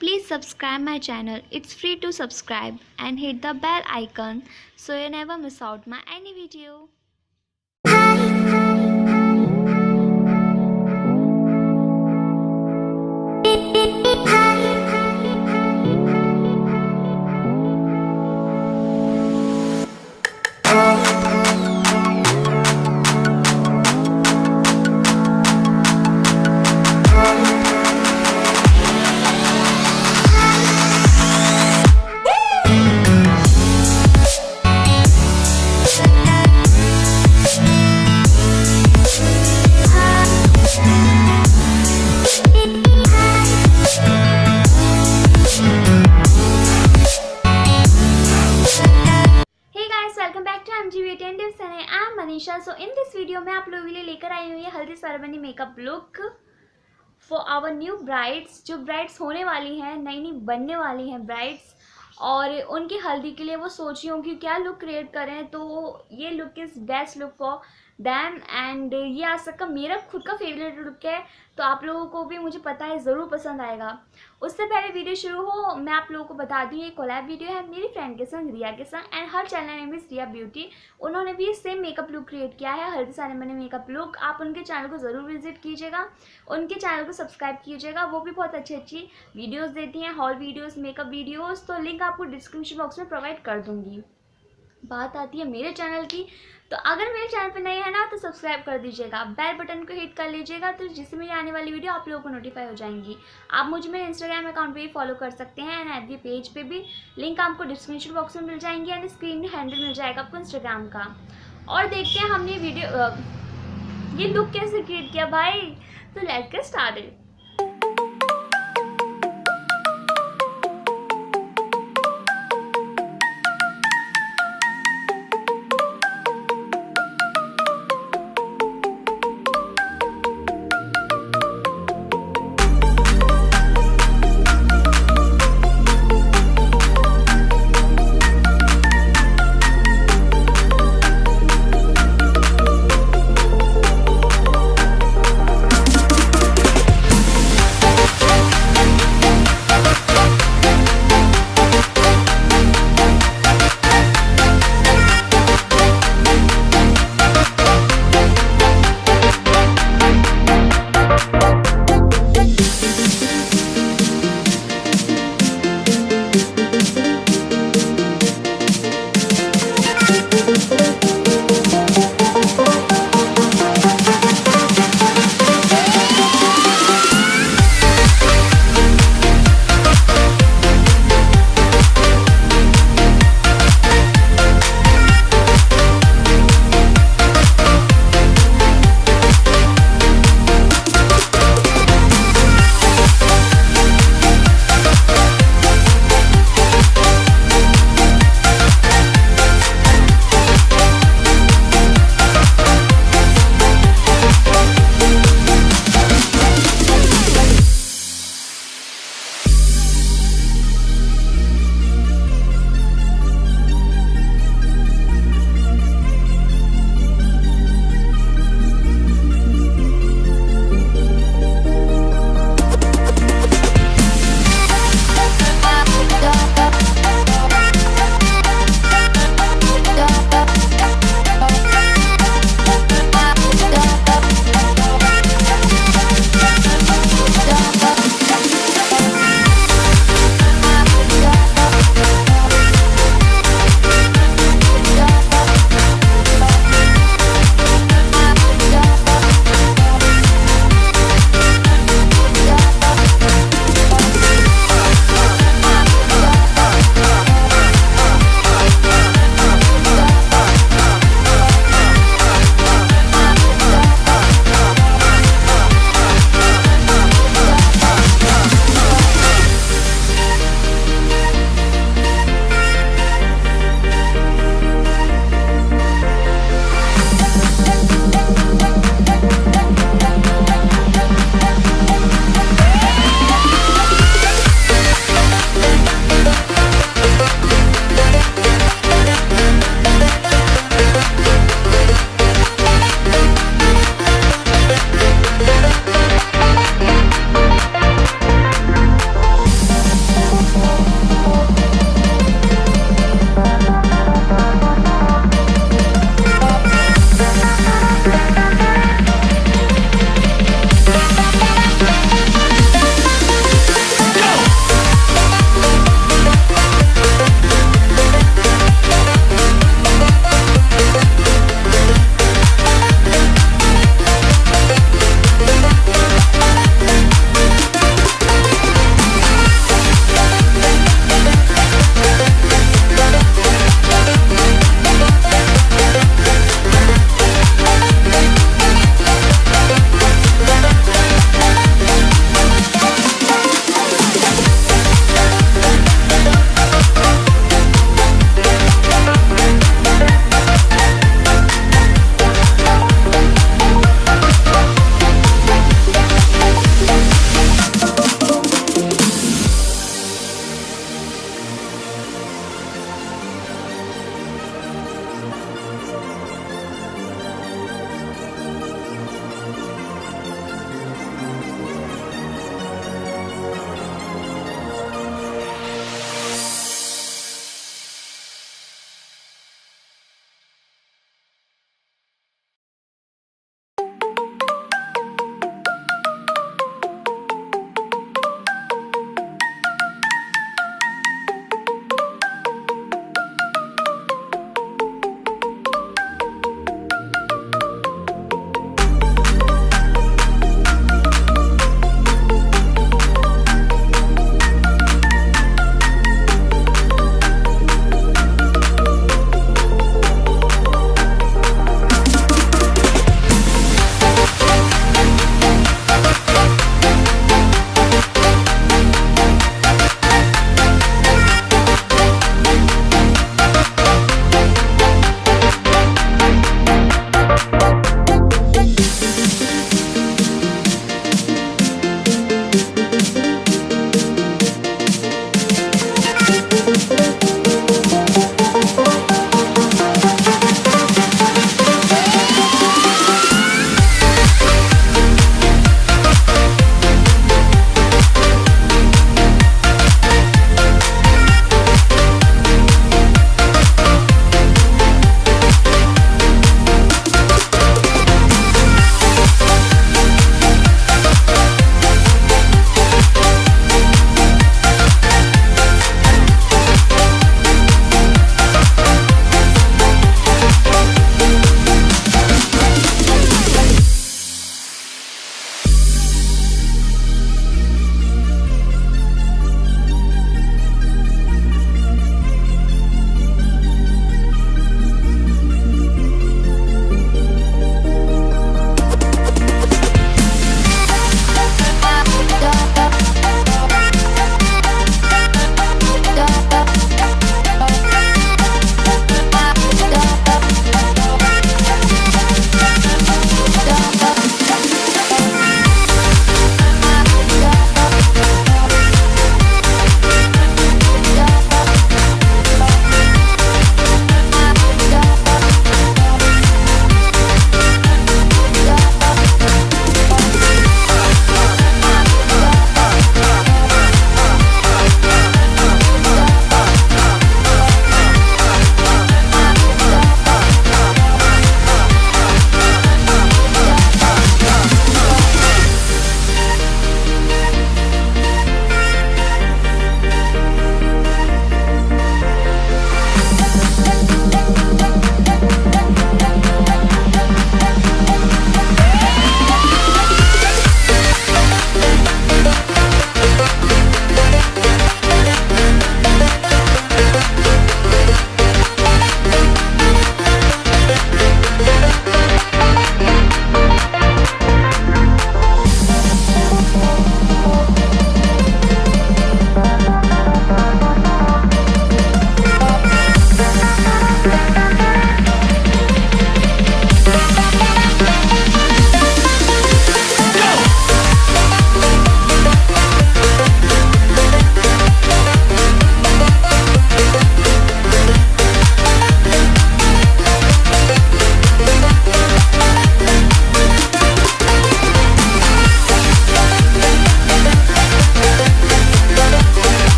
Please subscribe my channel. It's free to subscribe and hit the bell icon so you never miss out my any video. Welcome back to ft.ria and I am Manisha. So in this video में आप लोगों के लिए लेकर आई हुई है haldi ceremony makeup look for our new brides. जो brides होने वाली हैं, नई नई बनने वाली हैं ब्राइड्स, और उनकी हल्दी के लिए वो सोच रही हूँ कि क्या लुक क्रिएट करें। तो ये look is best look for them and ये आज तक का मेरा खुद का फेवरेट लुक है, तो आप लोगों को भी मुझे पता है ज़रूर पसंद आएगा। उससे पहले वीडियो शुरू हो मैं आप लोगों को बता दूँ, ये कोलैब वीडियो है मेरी फ्रेंड के संग, रिया के संग, and her channel name is Riya beauty. उन्होंने भी सेम मेकअप लुक क्रिएट किया है, हल्दी सेरेमनी मेकअप लुक। आप उनके चैनल को ज़रूर विजिट कीजिएगा, उनके चैनल को सब्सक्राइब कीजिएगा। वो भी बहुत अच्छी अच्छी वीडियोज़ देती हैं, हॉल वीडियोज़, मेकअप वीडियोज़। तो लिंक आपको डिस्क्रिप्शन बॉक्स में प्रोवाइड कर दूँगी। बात आती है मेरे चैनल की, तो अगर मेरे चैनल पे नए हैं ना तो सब्सक्राइब कर दीजिएगा, बेल बटन को हिट कर लीजिएगा, तो जिससे मेरी आने वाली वीडियो आप लोगों को नोटिफाई हो जाएंगी। आप मुझे मेरे इंस्टाग्राम अकाउंट पे भी फॉलो कर सकते हैं एंड एफबी पेज पे भी, लिंक आपको डिस्क्रिप्शन बॉक्स में मिल जाएंगी एंड स्क्रीन में हैंडल मिल जाएगा आपको इंस्टाग्राम का। और देखते हैं हमने ये लुक कैसे क्रिएट किया भाई। तो लेट्स गेट स्टार्टेड।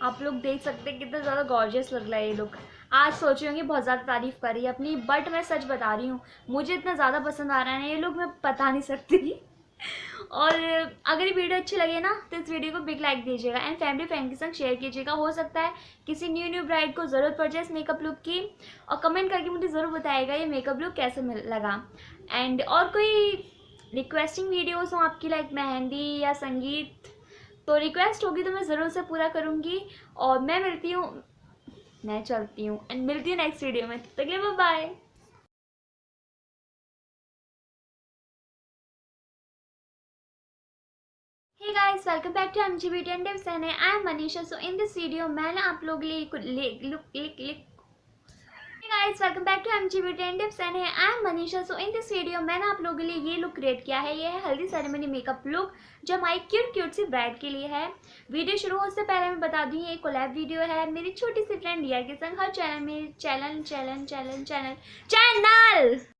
आप लोग देख सकते हैं कितना ज़्यादा गॉर्जियस लग रहा है ये लुक। आज सोच रही होंगी बहुत ज़्यादा तारीफ़ कर रही है अपनी, बट मैं सच बता रही हूँ, मुझे इतना ज़्यादा पसंद आ रहा है ना ये लुक, मैं बता नहीं सकती। और अगर ये वीडियो अच्छी लगे ना तो इस वीडियो को बिग लाइक दीजिएगा एंड फैमिली फ्रेंड के संग शेयर कीजिएगा। हो सकता है किसी न्यू ब्राइड को ज़रूरत पड़ जाए इस मेकअप लुक की, और कमेंट करके मुझे ज़रूर बताइएगा ये मेकअप लुक कैसे लगा। एंड और कोई रिक्वेस्टिंग वीडियोस हो आपकी, लाइक मेहंदी या संगीत, तो रिक्वेस्ट होगी तो मैं ज़रूर से पूरा करूँगी। और मैं चलती हूँ एंड मिलती हूँ नेक्स्ट वीडियो में। तब तक के लिए bye. Hey guys, welcome back to MG Beauty and Tips and I am Manisha. So in this video मैंने आप लोगों के लिए Hey guys, welcome back to MG Beauty and Tips and I am Manisha. So in this video मैंने आप लोगों के लिए ये लुक क्रिएट किया है। ये है हल्दी सेरेमनी मेकअप लुक जो हमारी क्यूट सी ब्राइड के लिए है। वीडियो शुरू होने से पहले मैं बता दूँ ये कोलैब वीडियो है मेरी छोटी सी फ्रेंड रिया के संग। हर चैनल में चैनल